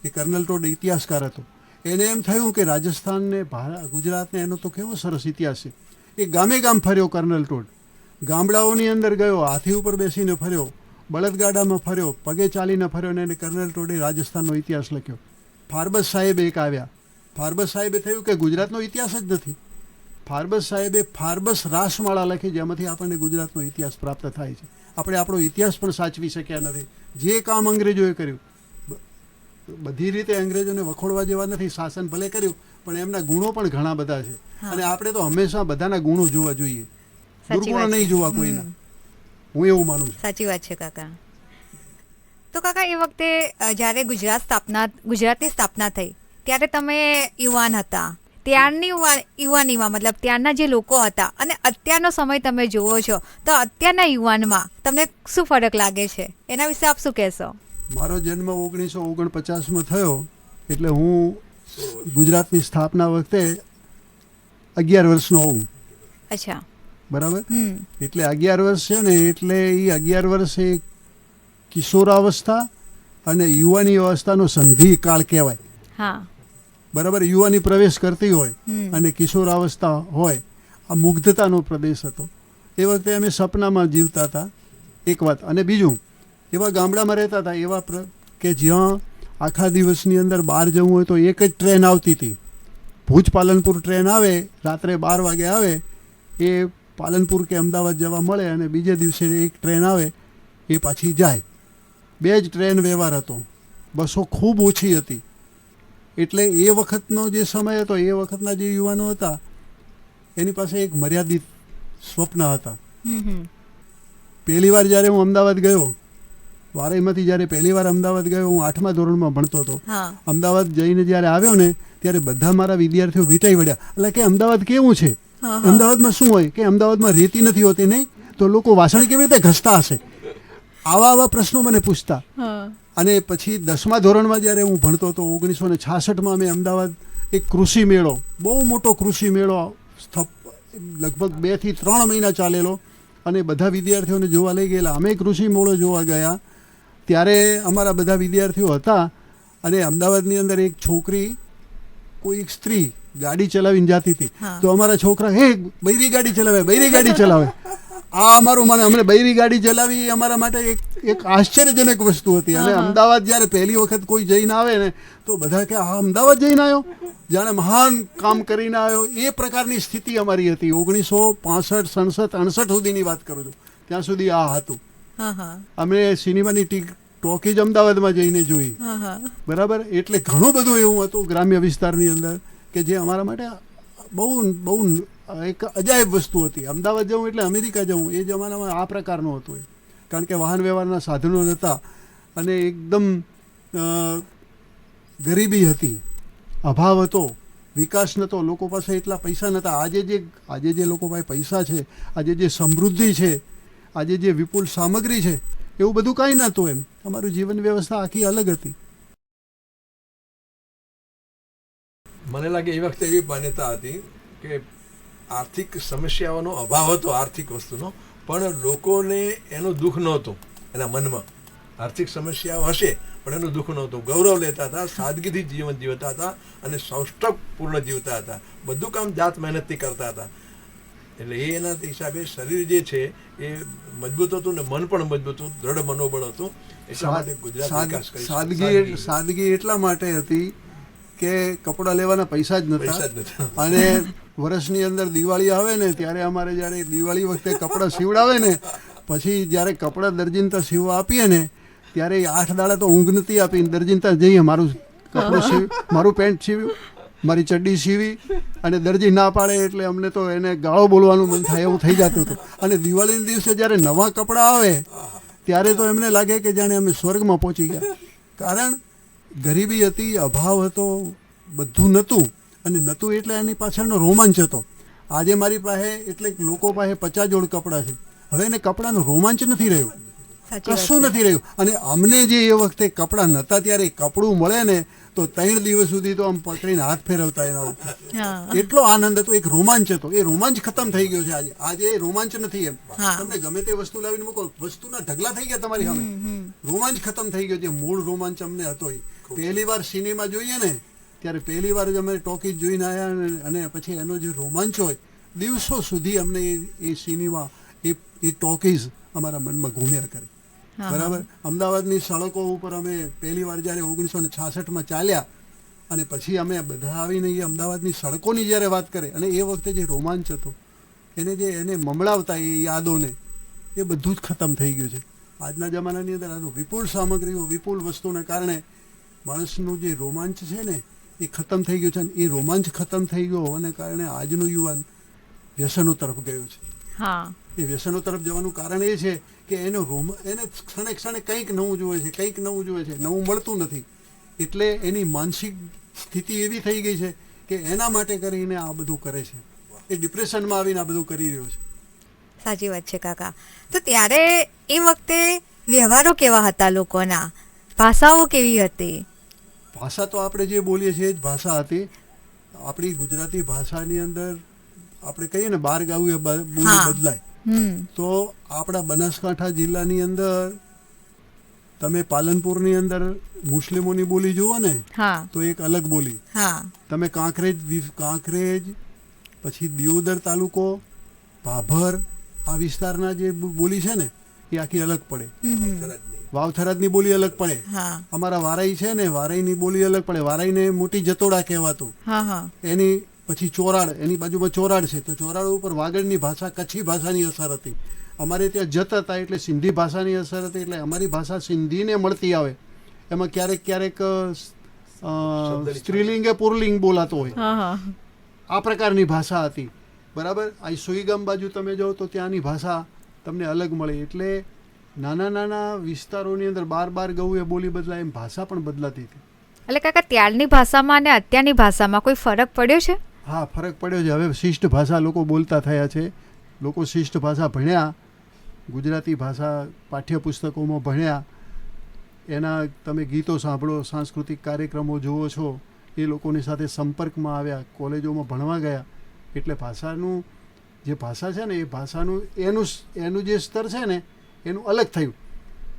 એ કર્નલ ટોડ ઇતિહાસકાર હતો. એને એમ થયું કે રાજસ્થાનને ગુજરાતને એનો તો કેવો સરસ ઇતિહાસ છે. એ ગામે ગામ ફર્યો કર્નલ ટોડ. ગામડાઓની અંદર ગયો, હાથી ઉપર બેસીને ફર્યો, બળદગાડામાં ફર્યો, પગે ચાલીને ફર્યો, અને એને કર્નલ ટોડે રાજસ્થાનનો ઇતિહાસ લખ્યો. ફારબસ સાહેબ એક આવ્યા. ફારબસ સાહેબે થયું કે ગુજરાતનો ઇતિહાસ જ નથી. ફાર્બસ સાહેબે ફાર્બસ રાસમાળા લખી, જેમાંથી આપણને ગુજરાતનો ઇતિહાસ પ્રાપ્ત થાય છે. આપણે આપણો ઇતિહાસ પણ સાચવી શક્યા નથી. જે કામ અંગ્રેજોએ કર્યું, બધી રીતે અંગ્રેજોને વખોડવા જેવા નથી. શાસન ભલે કર્યું, પણ એમના ગુણો પણ ઘણા બધા છે. અને આપણે તો હંમેશા બધાના ગુણો જોવા જોઈએ, દુર્ગુણો નહીં જોવા કોઈના. હું એવું માનું છું. સાચી વાત છે કાકા. તો કાકા, એ વખતે જ્યારે ગુજરાતની સ્થાપના થઈ ત્યારે તમે યુવાન હતા. ત્યારની યુવાનીમાં, મતલબ ત્યારના જે લોકો હતા અને અત્યારનો સમય તમે જુઓ છો, તો અત્યારના યુવાનમાં તમને શું ફરક લાગે છે? એના વિશે આપ શું કહેશો? મારો જન્મ 1949માં થયો, એટલે હું ગુજરાતની સ્થાપના વખતે 11 વર્ષનો હોઉં. અચ્છા, બરાબર. એટલે 11 વર્ષ છે ને, એટલે એ 11 વર્ષ એ કિશોરાવસ્થા અને યુવાની અવસ્થાનો સંધિ કાળ કહેવાય. હા, બરાબર. યુવાની પ્રવેશ કરતી હોય અને કિશોરાવસ્થા હોય, આ મુગ્ધતાનો પ્રદેશ હતો. એ વખતે અમે સપનામાં જીવતા હતા, એક વાત. અને બીજું, એવા ગામડામાં રહેતા હતા, એવા કે જ્યાં આખા દિવસની અંદર બહાર જવું હોય તો એક જ ટ્રેન આવતી હતી. ભુજ પાલનપુર ટ્રેન આવે, રાત્રે 12 વાગે આવે, એ પાલનપુર કે અમદાવાદ જવા મળે, અને બીજે દિવસે એક ટ્રેન આવે, એ પાછી જાય. 2 જ ટ્રેન વ્યવહાર હતો. બસો ખૂબ ઓછી હતી. એટલે એ વખતનો જે સમય હતો, એ વખતના જે યુવાનો હતા, એની પાસે એક મર્યાદિત સ્વપ્ન હતા. પહેલી વાર જ્યારે હું અમદાવાદ ગયો, વારેમાંથી જ્યારે પહેલી વાર અમદાવાદ ગયો, હું 8મા ધોરણમાં ભણતો હતો. અમદાવાદ જઈને જ્યારે આવ્યો ને, ત્યારે બધા મારા વિદ્યાર્થીઓ વીંટાઈ વળ્યા. એટલે કે અમદાવાદ કેવું છે, અમદાવાદમાં શું હોય, કે અમદાવાદમાં રેતી નથી હોતી, નહીં તો લોકો વાસણ કેવી રીતે ઘસતા હશે, આવા પ્રશ્નો મને પૂછતા. અને પછી 10મા ધોરણમાં જ્યારે હું ભણતો હતો, 1966માં મેં અમદાવાદ એક કૃષિ મેળો, બહુ મોટો કૃષિ મેળો, લગભગ 2 થી 3 મહિના ચાલેલો, અને બધા વિદ્યાર્થીઓને જોવા લઈ ગયેલા. અમે કૃષિ મેળો જોવા ગયા, ત્યારે અમારા બધા વિદ્યાર્થીઓ હતા, અને અમદાવાદની અંદર એક છોકરી, કોઈ એક સ્ત્રી ગાડી ચલાવીને જતી હતી. તો અમારા છોકરા, હે બૈરી ગાડી ચલાવે, બૈરી ગાડી ચલાવે. આ અમારું અમને બૈરી ગાડી ચલાવી એ અમારા માટે એક આશ્ચર્યજનક વસ્તુ હતી. અને અમદાવાદ જ્યારે પહેલી વખત કોઈ જઈને આવે ને, તો બધા કે આ અમદાવાદ જઈને આવ્યો, જાણે મહાન કામ કરીને આવ્યો. એ પ્રકારની સ્થિતિ અમારી હતી. 1965, 67, 68 સુધીની વાત કરું છું, ત્યાં સુધી આ હતું. અમે સિનેમાની ટોકીજ અમદાવાદમાં જઈને જોઈ. બરાબર. એટલે ઘણું બધું એવું હતું ગ્રામ્ય વિસ્તારની અંદર, કે જે અમારા માટે બહુ એક અજાયબ વસ્તુ હતી. અમદાવાદ જવું એટલે અમેરિકા જવું, એ જમાનામાં આ પ્રકારનું હતું. કારણ કે વાહન વ્યવહારના સાધનો નહોતા, અને એકદમ ગરીબી હતી, અભાવ હતો, વિકાસ નહોતો, લોકો પાસે એટલા પૈસા નહોતા. આજે જે લોકો પાસે પૈસા છે, આજે જે સમૃદ્ધિ છે, આજે જે વિપુલ સામગ્રી છે, એવું બધું કાંઈ નહોતું. એમ અમારું જીવન વ્યવસ્થા આખી અલગ હતી. મને લાગે એ વખતે એવી માન્યતા હતી કે આર્થિક સમસ્યાઓનો અભાવ હતો, આર્થિક વસ્તુનો, પણ લોકોને એનું દુઃખ નહોતું. એના મનમાં આર્થિક સમસ્યાઓ હશે, પણ એનું દુઃખ નહોતું. ગૌરવ લેતા હતા, સાદગીથી જીવન જીવતા હતા, અને સૌષ્ઠવપૂર્ણ જીવતા હતા. બધું કામ જાત મહેનતથી કરતા હતા. એટલે એના હિસાબે શરીર જે છે એ મજબૂત હતું, ને મન પણ મજબૂત હતું, દ્રઢ મનોબળ હતું. એટલા માટે ગુજરાત સાદગી એટલા માટે હતી કે કપડાં લેવાના પૈસા જ નહોતા. અને વર્ષની અંદર દિવાળી આવે ને, ત્યારે અમારે જ્યારે દિવાળી વખતે કપડાં સીવડાવે ને, પછી જ્યારે કપડાં દરજીનતા સીવવા આપીએ ને, ત્યારે 8 દાડા તો ઊંઘ નથી આપી. દરજીનતા જઈએ, મારું કપડું સીવ્યું, મારું પેન્ટ સીવ્યું, મારી ચડ્ડી સીવી, અને દરજી ના પાડે એટલે અમને તો એને ગાળો બોલવાનું મન થાય એવું થઈ જતું હતું. અને દિવાળીના દિવસે જ્યારે નવા કપડાં આવે, ત્યારે તો એમને લાગે કે જાણે અમે સ્વર્ગમાં પહોંચી ગયા. કારણ ગરીબી હતી, અભાવ હતો, બધું નહોતું. અને નહોતું એટલે એની પાછળનો રોમાંચ હતો. આજે મારી પાસે એટલે લોકો પાસે 50 જોડ કપડાં છે, હવે એને કપડાનો રોમાંચ નથી રહ્યો, કશું નથી રહ્યું. અને અમને જે એ વખતે કપડાં નહોતા, ત્યારે કપડું મળે ને તો 3 દિવસ સુધી તો આમ પકડીને હાથ ફેરવતા એના ઉપર. એટલો આનંદ હતો, એક રોમાંચ હતો. એ રોમાંચ ખતમ થઈ ગયો છે આજે એ રોમાંચ નથી. એમ તમને ગમે તે વસ્તુ લાવીને મૂકો, વસ્તુના ઢગલા થઈ ગયા તમારી સામે, રોમાંચ ખતમ થઈ ગયો. જે મૂળ રોમાંચ અમને હતો, એ પહેલી વાર સિનેમા જોઈએ ને, ત્યારે પહેલી વાર જ અમે ટોકીજ જોઈને આવ્યા, અને પછી એનો જે રોમાંચ હોય, દિવસો સુધી અમને એ સિનેમા, એ ટોકીઝ અમારા મનમાં ઘૂમ્યા કરે. બરાબર. અમદાવાદની સડકો ઉપર અમે પહેલી વાર જ્યારે 1966માં ચાલ્યા, અને પછી અમે બધા આવીને એ અમદાવાદની સડકોની જ્યારે વાત કરે અને એ વખતે જે રોમાંચ હતો એને મમળાવતા એ યાદોને એ બધું જ ખતમ થઈ ગયું છે. આજના જમાનાની અંદર આ વિપુલ સામગ્રીઓ વિપુલ વસ્તુને કારણે માણસનું જે રોમાંચ છે ને એ ખતમ થઈ ગયું છે. અને એ રોમાંચ ખતમ થઈ ગયો હોવાને કારણે આજનો યુવાન વ્યસનો તરફ ગયો છે. હા, એ વ્યસનો તરફ જવાનું કારણ એ છે કે એને ક્ષણે ક્ષણે કંઈક નવું જુએ છે, નવું મળતું નથી. એટલે એની માનસિક સ્થિતિ એવી થઈ ગઈ છે કે એના માટે કરીને આ બધું કરે છે. એ ડિપ્રેશનમાં આવીને આ બધું કરી રહ્યો છે. સાચી વાત છે કાકા. તો ત્યારે એ વખતે વ્યવહારો કેવા હતા લોકોના, ભાષાઓ કેવી હતી? ભાષા તો આપણે જે બોલીએ છીએ એ જ ભાષા હતી. આપણી ગુજરાતી ભાષાની અંદર આપણે કહીએ ને 12 ગાઉએ બોલી હા. બદલાય. તો આપણા બનાસકાંઠા જિલ્લાની અંદર તમે પાલનપુરની અંદર મુસ્લિમોની બોલી જુઓ ને હા, તો એક અલગ બોલી. હા તમે કાંકરેજ પછી દિયોદર તાલુકો, ભાભર, આ વિસ્તારના જે બોલી છે ને એ આખી અલગ પડે. વાવથરાદની બોલી અલગ પડે. હા અમારા વારાઈ છે ને વારાઈની બોલી અલગ પડે. વારાઈને મોટી જતોડા કહેવાતું. હા હા એની પછી ચોરાડ, એની બાજુમાં ચોરાડ છે તો ચોરાડ ઉપર વાગડની ભાષા, કચ્છી ભાષાની અસર હતી. અમારે ત્યાં જત હતા એટલે સિંધી ભાષાની અસર હતી. એટલે અમારી ભાષા સિંધીને મળતી આવે. એમાં ક્યારેક સ્ત્રીલિંગ કે પુરલિંગ બોલાતો હોય. હા, હા, આ પ્રકારની ભાષા હતી. બરાબર. આ સુઈગામ બાજુ તમે જાઓ તો ત્યાંની ભાષા તમને અલગ મળે. એટલે નાના વિસ્તારોની અંદર 12 ગૌએ બોલી બદલાય એમ ભાષા પણ બદલાતી હતી. એટલે કાકા ત્યારની ભાષામાં અને અત્યારની ભાષામાં કોઈ ફરક પડ્યો છે? હા, ફરક પડ્યો છે. હવે શિષ્ટ ભાષા લોકો બોલતા થયા છે. લોકો શિષ્ટ ભાષા ભણ્યા, ગુજરાતી ભાષા પાઠ્યપુસ્તકોમાં ભણ્યા, એના તમે ગીતો સાંભળો, સાંસ્કૃતિક કાર્યક્રમો જુઓ છો, એ લોકોની સાથે સંપર્કમાં આવ્યા, કોલેજોમાં ભણવા ગયા. એટલે ભાષાનું જે ભાષા છે ને એ ભાષાનું એનું જે સ્તર છે ને એનું અલગ થયું.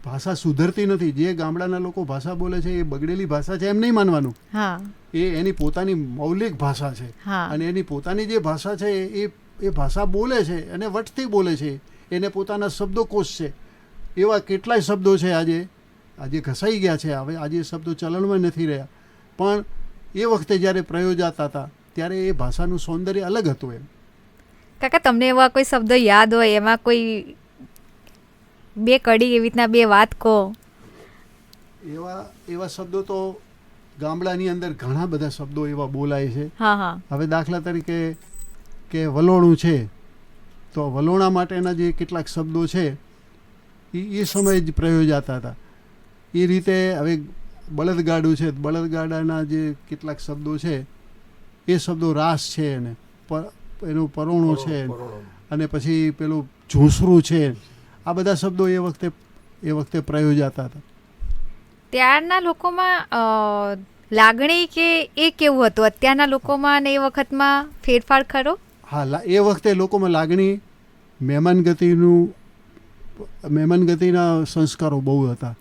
ભાષા સુધરતી નથી. જે ગામડાના લોકો ભાષા બોલે છે એ બગડેલી ભાષા છે એમ નહીં માનવાનું. હા, એ એની પોતાની મૌલિક ભાષા છે. હા. અને એની પોતાની જે ભાષા છે એ ભાષા બોલે છે અને વટથી બોલે છે. એને પોતાના શબ્દોકોશ છે. એવા કેટલાય શબ્દો છે આજે ઘસાઈ ગયા છે. હવે આજે શબ્દો ચલણમાં નથી રહ્યા. પણ એ વખતે જ્યારે પ્રયોજાતા હતા ત્યારે એ ભાષાનું સૌંદર્ય અલગ હતું. એમ કાકા તમને એવા કોઈ શબ્દ યાદ હોય, એમાં કોઈ 2 કડી એવી રીતના 2 વાત કહો? એવા શબ્દો તો ગામડાની અંદર ઘણા બધા શબ્દો એવા બોલાય છે. હા, હા, હવે દાખલા તરીકે કે વલોણું છે તો વલોણા માટેના જે કેટલાક શબ્દો છે એ સમયે જ પ્રયોજાતા હતા. એ રીતે હવે બળદગાડું છે, બળદગાડાના જે કેટલાક શબ્દો છે એ શબ્દો રાસ છે એને એનું પરોણું છે અને પછી પેલું ઝૂંસરું છે. આ બધા શબ્દો એ વખતે પ્રયોજાતા હતા. ત્યારના લોકોમાં લાગણી કે એ કેવું હતું? અત્યારના લોકોમાં અને એ વખતમાં ફેરફાર ખરો? હા, એ વખતે લોકોમાં લાગણી, મહેમાનગતિના સંસ્કારો બહુ હતા.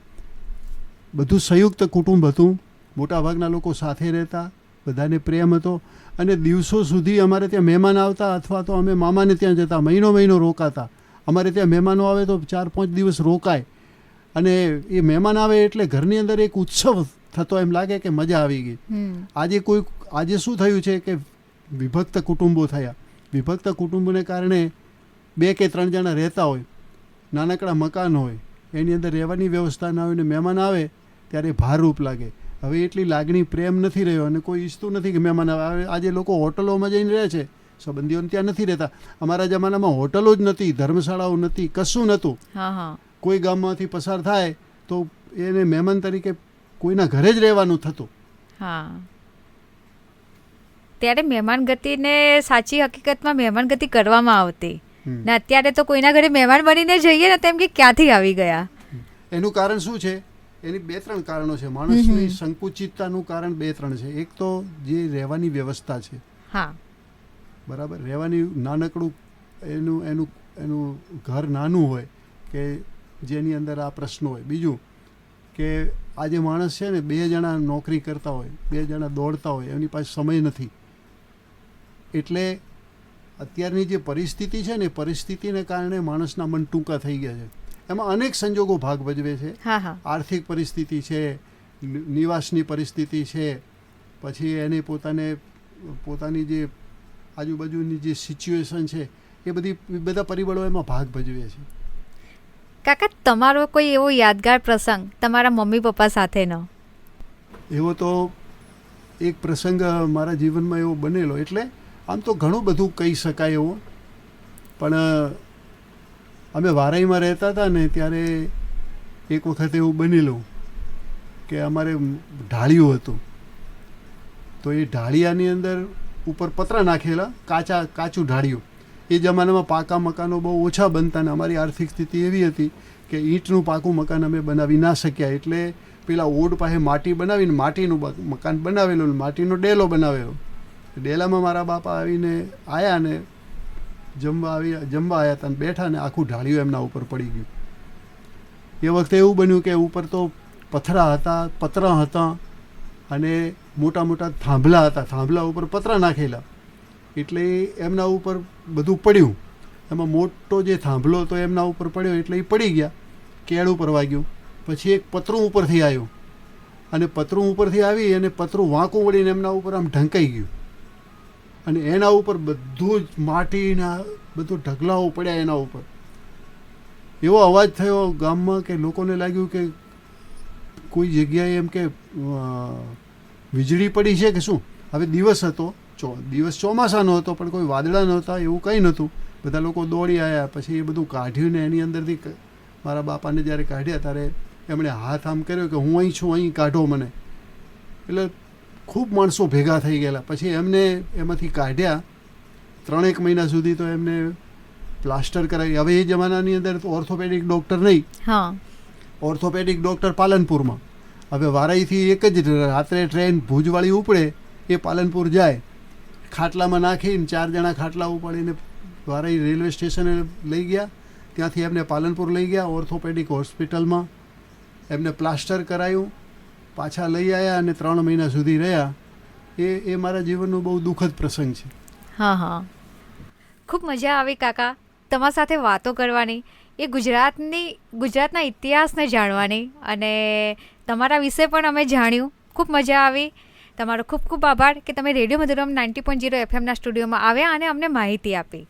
બધું સંયુક્ત કુટુંબ હતું. મોટાભાગના લોકો સાથે રહેતા, બધાને પ્રેમ હતો. અને દિવસો સુધી અમારે ત્યાં મહેમાન આવતા અથવા તો અમે મામાને ત્યાં જતા, મહિનો રોકાતા. અમારે ત્યાં મહેમાનો આવે તો 4-5 દિવસ રોકાય. અને એ મહેમાન આવે એટલે ઘરની અંદર એક ઉત્સવ થતો, એમ લાગે કે મજા આવી ગઈ. આજે શું થયું છે કે વિભક્ત કુટુંબો થયા. વિભક્ત કુટુંબોને કારણે 2 કે 3 જણા રહેતા હોય, નાનકડા મકાન હોય, એની અંદર રહેવાની વ્યવસ્થા ના હોય ને મહેમાન આવે ત્યારે ભારરૂપ લાગે. હવે એટલી લાગણી, પ્રેમ નથી રહ્યો અને કોઈ ઈચ્છતું નથી કે મહેમાન આવે. આજે લોકો હોટલોમાં જઈને રહે છે, સંબંધીઓને ત્યાં નથી રહેતા. અમારા જમાનામાં હોટલો જ નથી, ધર્મશાળાઓ નથી, કશું નહોતું. હા, હા. કોઈ ગામમાંથી પસાર થાય તો એને મહેમાન તરીકે કોઈના ઘરે જ રહેવાનું થતું. હા, ત્યારે મહેમાન ગતિને સાચી હકીકતમાં મહેમાન ગતિ કરવામાં આવતી ને અત્યારે તો કોઈના ઘરે મહેમાન બનીને જઈએ ને તેમ કે ક્યાંથી આવી ગયા. એનું કારણ શું છે? એની 2-3 કારણો છે. માણસની સંકુચિતતાનું કારણ 2-3 છે. એક તો જે રહેવાની વ્યવસ્થા છે. હા, બરાબર. રહેવાની નાનકડું એનું ઘર નાનું હોય કે જેની અંદર આ પ્રશ્નો હોય. બીજું કે આજે માણસ છે ને 2 જણા નોકરી કરતા હોય, 2 જણા દોડતા હોય, એની પાસે સમય નથી. એટલે અત્યારની જે પરિસ્થિતિ છે ને, પરિસ્થિતિને કારણે માણસના મન ટૂંકા થઈ ગયા છે. એમાં અનેક સંજોગો ભાગ ભજવે છે. હા, હા. આર્થિક પરિસ્થિતિ છે, નિવાસની પરિસ્થિતિ છે, પછી એને પોતાની જે આજુબાજુની જે સિચ્યુએશન છે એ બધા પરિબળો એમાં ભાગ ભજવે છે. કાકા તમારો કોઈ એવો યાદગાર પ્રસંગ તમારા મમ્મી પપ્પા સાથેનો? એવો તો એક પ્રસંગ મારા જીવનમાં એવો બનેલો, એટલે આમ તો ઘણું બધું કહી શકાય એવું, પણ અમે વારાઈમાં રહેતા હતા ને ત્યારે એક વખત એવું બનેલું કે અમારે ઢાળિયું હતું, તો એ ઢાળિયાની અંદર ઉપર પતરા નાખેલા, કાચું ઢાળિયું. એ જમાનામાં પાકા મકાનો બહુ ઓછા બનતા ને અમારી આર્થિક સ્થિતિ એવી હતી કે ઈંટનું પાકું મકાન અમે બનાવી ના શક્યા, એટલે પેલા ઓડ પાસે માટી બનાવીને માટીનું મકાન બનાવેલું, માટીનો ડેલો બનાવેલો. ડેલામાં મારા બાપા આવીને આવ્યા ને જમવા આવ્યા હતા ને બેઠા ને આખું ઢાળિયું એમના ઉપર પડી ગયું. એ વખતે એવું બન્યું કે ઉપર તો પથરા હતા, પતરા હતા અને મોટા મોટા થાંભલા હતા, થાંભલા ઉપર પતરા નાખેલા, એટલે એમના ઉપર બધું પડ્યું. એમાં મોટો જે થાંભલો હતો એમના ઉપર પડ્યો એટલે એ પડી ગયા, કેળ ઉપર વાગ્યું. પછી એક પતરું ઉપરથી આવ્યું અને પતરું ઉપરથી આવી અને પતરું વાંકું વળીને એમના ઉપર આમ ઢંકાઈ ગયું અને એના ઉપર બધું જ માટીના બધું ઢગલાઓ પડ્યા એના ઉપર. એવો અવાજ થયો ગામમાં કે લોકોને લાગ્યું કે કોઈ જગ્યાએ એમ કે વીજળી પડી છે કે શું. હવે દિવસ હતો, દિવસ ચોમાસાનો હતો, પણ કોઈ વાદળા નહોતા, એવું કંઈ નહોતું. બધા લોકો દોડી આવ્યા, પછી એ બધું કાઢ્યું ને એની અંદરથી મારા બાપાને જ્યારે કાઢ્યા ત્યારે એમણે હાથ આમ કર્યો કે હું અહીં છું, અહીં કાઢો મને. એટલે ખૂબ માણસો ભેગા થઈ ગયેલા. પછી એમને એમાંથી કાઢ્યા. 3 મહિના સુધી તો એમને પ્લાસ્ટર કરાવી. હવે એ જમાનાની અંદર તો ઓર્થોપેડિક ડૉક્ટર નહીં, હા, ઓર્થોપેડિક ડૉક્ટર પાલનપુરમાં. હવે વારાઈથી એક જ રાત્રે ટ્રેન ભુજવાળી ઉપડે, એ પાલનપુર જાય, ખાટલામાં નાખીને 4 જણા ખાટલા ઉપાડીને વારાઈ રેલવે સ્ટેશને લઈ ગયા. ત્યાંથી એમને પાલનપુર લઈ ગયા ઓર્થોપેડિક હોસ્પિટલમાં, એમને પ્લાસ્ટર કરાયું, પાછા લઈ આવ્યા અને 3 મહિના સુધી રહ્યા. એ મારા જીવનનો બહુ દુઃખદ પ્રસંગ છે. હા હા, ખૂબ મજા આવી કાકા તમારા સાથે વાતો કરવાની, એ ગુજરાતના ઇતિહાસને જાણવાની, અને તમારા વિશે પણ અમે જાણ્યું. ખૂબ મજા આવી. તમારો ખૂબ ખૂબ આભાર કે તમે રેડિયો મધુરમ 90.0 FM ના સ્ટુડિયોમાં આવ્યા અને અમને માહિતી આપી.